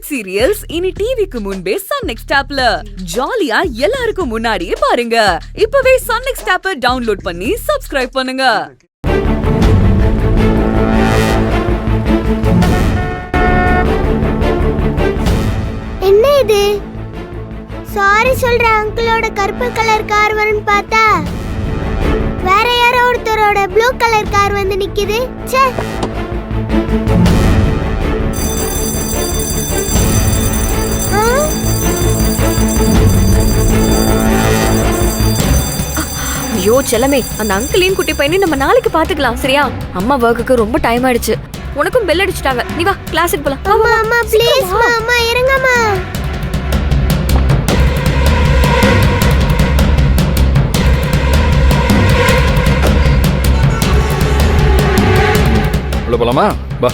Web serials இனி டிவிக்கு முன்பே சன் நெக்ஸ்ட் ஆப்ல ஜாலியா எல்லாருக்கும் முன்னாடியே பாருங்க. இப்பவே சன் நெக்ஸ்ட் ஆப்பை டவுன்லோட் பண்ணி சப்ஸ்கிரைப் பண்ணுங்க. என்ன இது? சாரி சொல்ற அங்கிளோட கருப்பு கலர் கார் வரும்னு பார்த்தா வேற யாரோ ஒருத்தரோட ப்ளூ கலர் கார் வந்து நிக்குது. ச்சே. ஐயோ செல்லமே, அந்த அங்கிளையும் குட்டி பையனையும் நம்ம நாளைக்கு பாத்துக்கலாம், சரியா? அம்மா ஒர்க்குக்கு ரொம்ப டைம் ஆயிடுச்சு. உனக்கும் பெல் அடிச்சிட்டாங்க, நீ வா கிளாஸுக்கு போலாம். அம்மா அம்மா ப்ளீஸ் அம்மா இருங்கம்மா. உள்ள போலாமா? வா.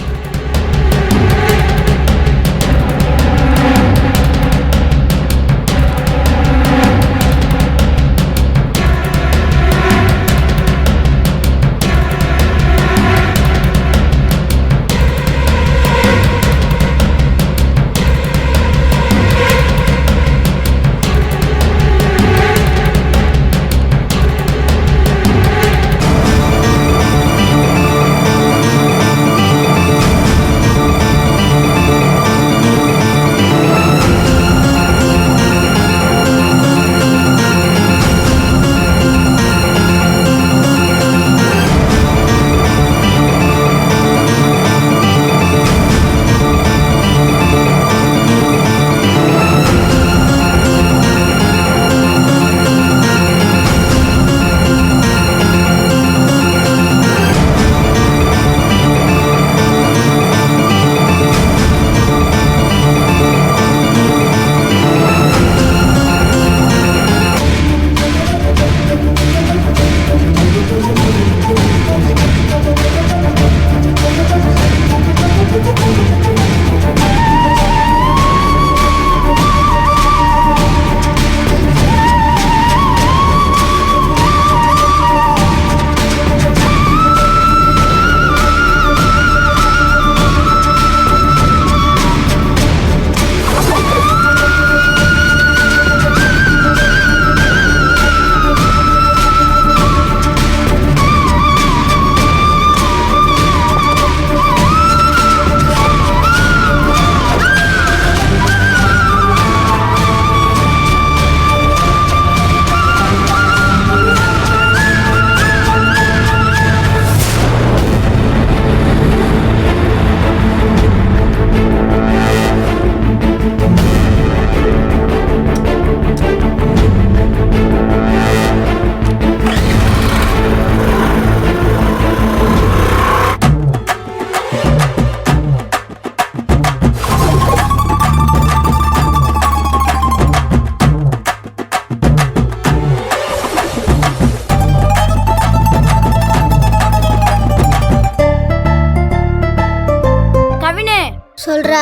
சொல்றா.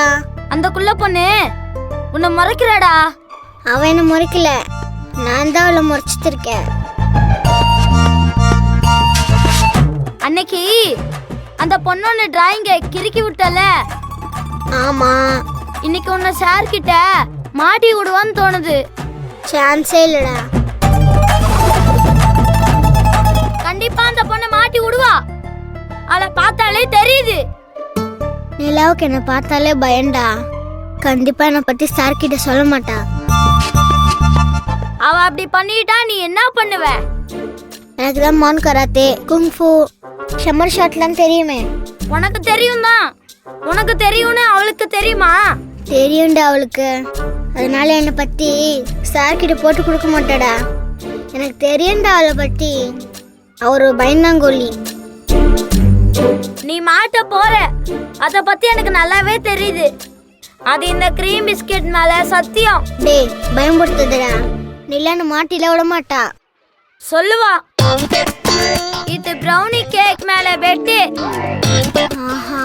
அந்த குள்ள பொண்ணு உன்னை முறைக்கிறாடா. அவ என்ன முறைக்கல, நான் தான் அவளை முறைச்சிருக்கேன். அன்னைக்கு அந்த பொண்ணோட டிராயிங்கை கிறுக்கி விட்டல. ஆமா. இன்னைக்கு உன்னை சார் கிட்ட மாட்டி விடுவான்னு தோணுது. சான்ஸே இல்லடா. கண்டிப்பா அந்த பொண்ணை மாட்டி விடுவா. அவளை பார்த்தாலே தெரியுது. நிலாவுக்கு என்ன பார்த்தாலே பயண்டா. கண்டிப்பா என்னை பத்தி சார் கிட்ட சொல்ல மாட்டா. அவ அப்படி பண்ணிட்டா நீ என்ன பண்ணுவ? எனக்கு தான் மான் கராத்தே, குங்ஃபூ, ஷம்மர் ஷாட்லாம் தெரியுமே. உனக்கு தெரியும் தான். உனக்கு தெரியும்னு அவளுக்கு தெரியுமா? தெரியும்டா அவளுக்கு. அதனால என்னை பத்தி சார் கிட்ட போட்டு கொடுக்க மாட்டாடா. எனக்கு தெரியும்டா அவளை பத்தி. அவரு பயந்தாங்கோலி. நீ மாட்ட போற, அத பத்தி எனக்கு நல்லாவே தெரியுது. அது இந்த கிரீம் பிஸ்கட் மேல சத்தியம். டேய் பயம்படுத்துடா. நிலான்னு மாட்டில விட மாட்டா. சொல்லுவா. இது பிரவுனி கேக் மேல பெட்டு. ஆஹா,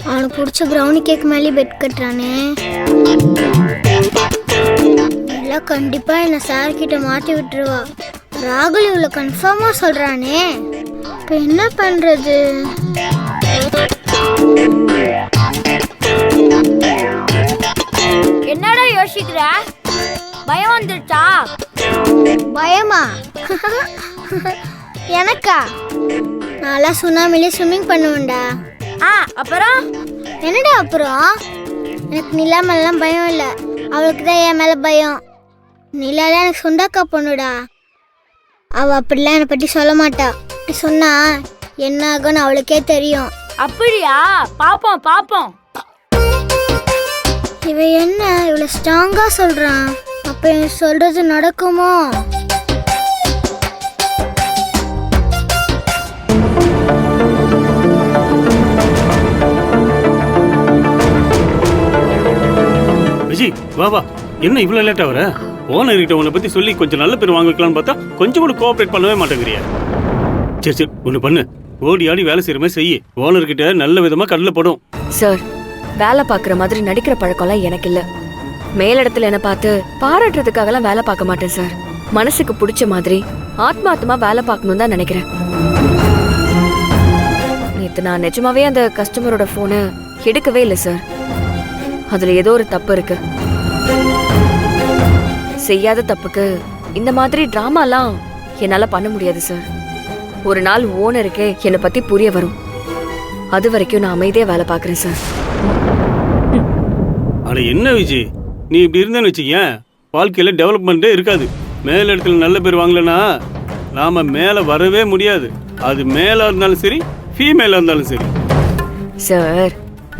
அவனுக்கு பிடிச்ச பிரவுனி கேக் மேலே பெட் கட்டுறானே. எல்லாம் கண்டிப்பா என்ன சார் கிட்ட மாட்டி விட்டுருவா. ராகுல் இவ்வளோ கன்ஃபார்மா சொல்றானே. இப்போ என்ன பண்றது? யோசிக்கிற? பயம் வந்துருச்சா? பயமா? எனக்கா? நான்லாம் சுனாமிலே ஸ்விம்மிங் பண்ணுவேன்டா. அப்புறம் என்னடா அப்புறம்? எனக்கு நிலா மேலாம் பயம் இல்லை, அவளுக்கு தான் என் மேலே பயம். நிலால எனக்கு சொந்தக்கா பொண்ணுடா. அவள் அப்படிலாம் என்னை பற்றி சொல்ல மாட்டா. அப்படி சொன்னா என்ன ஆகும்னு அவளுக்கே தெரியும். அப்படியா? பாப்போம் பாப்போம். இவ என்ன இவ்வளோ ஸ்ட்ராங்கா சொல்றான்? அப்ப இவன் சொல்றது நடக்குமோ? விஜய் வா வா, என்ன இவ்வளவு லேட்டா வர? ஓனர் கிட்ட உன்னை பத்தி சொல்லி கொஞ்சம் நல்ல பேர் வாங்க வைக்கலாம்னு பார்த்தா கொஞ்சம் கூட கோஆபரேட் பண்ணவே மாட்டேங்கிறியா? சரி சரி, ஒண்ணு பண்ணு, ஓடி ஆடி வேலை செய்யற மாதிரி செய்யி. ஓனர் கிட்ட நல்ல விதமா கடல படும். சார், வேலை பார்க்குற மாதிரி நடிக்கிற பழக்கம்லாம் எனக்கு இல்ல. மேலிடத்துல என்ன பார்த்து பாராட்டுறதுக்காகலாம் வேலை பார்க்க மாட்டேன் சார். மனசுக்கு பிடிச்ச மாதிரி ஆத்மார்த்தமா வேலை பார்க்கணும் தான் நினைக்கிறேன். நேத்து நான் நிஜமாவே அந்த கஸ்டமரோட போனை எடுக்கவே இல்லை சார். அதுல ஏதோ ஒரு தப்பு இருக்கு. செய்யாத தப்புக்கு இந்த மாதிரி டிராமாலாம் என்னால பண்ண முடியாது சார். ஒரு நாள் ஓனருக்கே என்னை பத்தி புரிய வரும். அது வரைக்கும் நான் அமைதியா வேலை பார்க்கறேன் சார். அட என்ன விஜய், நீ இப்படி இருந்தேன்னு வச்சுக்கேன், வாழ்க்கையில டெவலப்மெண்ட்டே இருக்காது. மேல் இடத்துல நல்ல பேர் வாங்கலன்னா நாம மேல வரவே முடியாது. அது மேலா இருந்தாலும் சரி, ஃபீமேலா இருந்தாலும் சரி. சார்,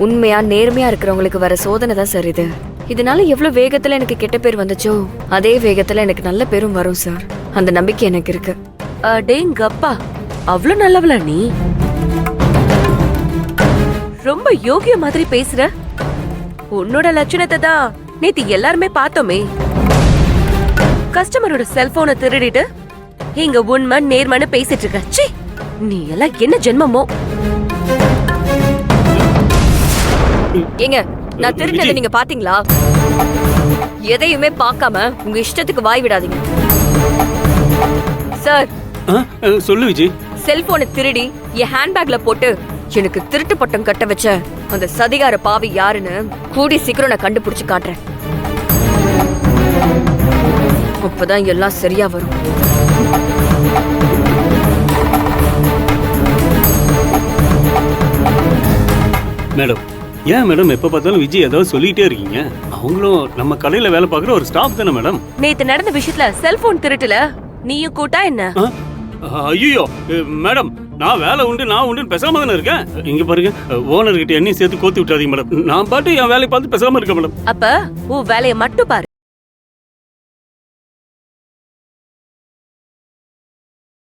உண்மையா நேர்மையா இருக்கிறவங்களுக்கு வர சோதனை தான் சார் இது. இதனால எவ்வளவு வேகத்துல எனக்கு கெட்ட பேர் வந்துச்சோ அதே வேகத்துல எனக்கு நல்ல பேரும் வரும் சார். அந்த நம்பிக்கை எனக்கு இருக்கு. அடேங்கப்பா, அவ்வளவு நல்லவளா நீ? ரொம்ப யோகிய மாதிரி பேசுற. உன்னோட லட்சணத்தை தான் நேத்து எல்லாருமே பார்த்தோமே. கஸ்டமரோட செல்போனை திருடிட்டு இங்க உண்மை நேர்மைன்னு பேசிட்டு இருக்க. ச்சீ, நீ எல்லாம் என்ன ஜென்மமோ? ஏங்க, நான் திருடினதை நீங்க பாத்தீங்களா? எதையுமே பார்க்காம உங்க இஷ்டத்துக்கு வாய் விடாதீங்க சார். சொல்லு விஜய். செல்போனை திருடி என் ஹேண்ட்பேக்ல போட்டு எனக்கு திருட்டு பட்டம் கட்ட வச்ச அந்த சதிகார பாவி யாருன்னு கூடி சீக்கிரம் நான் கண்டுபிடிச்சு காட்டுறேன். அப்பதான் எல்லாம் சரியா வரும். மேடம், ஏன் மேடம் எப்ப பார்த்தாலும் விஜய் ஏதாவது சொல்லிட்டே இருக்கீங்க? அவங்களும் நம்ம கடையில வேலை பார்க்குற ஒரு ஸ்டாஃப் தானே மேடம். நேத்து நடந்த விஷயத்துல செல்போன் திருட்டுல நீயும் கூட்டா என்ன? ஐயோ மேடம், நான் வேலை உண்டு நான் உண்டுன்னு பேசாம தானே இருக்கேன். இங்க பாருங்க, ஓனர் கிட்ட என்னையும் சேர்த்து கோத்து விட்டாதீங்க மேடம். நான் பாட்டு என் வேலையை பார்த்து பேசாம இருக்கேன் மேடம். அப்ப உன் வேலையை மட்டும் பாரு.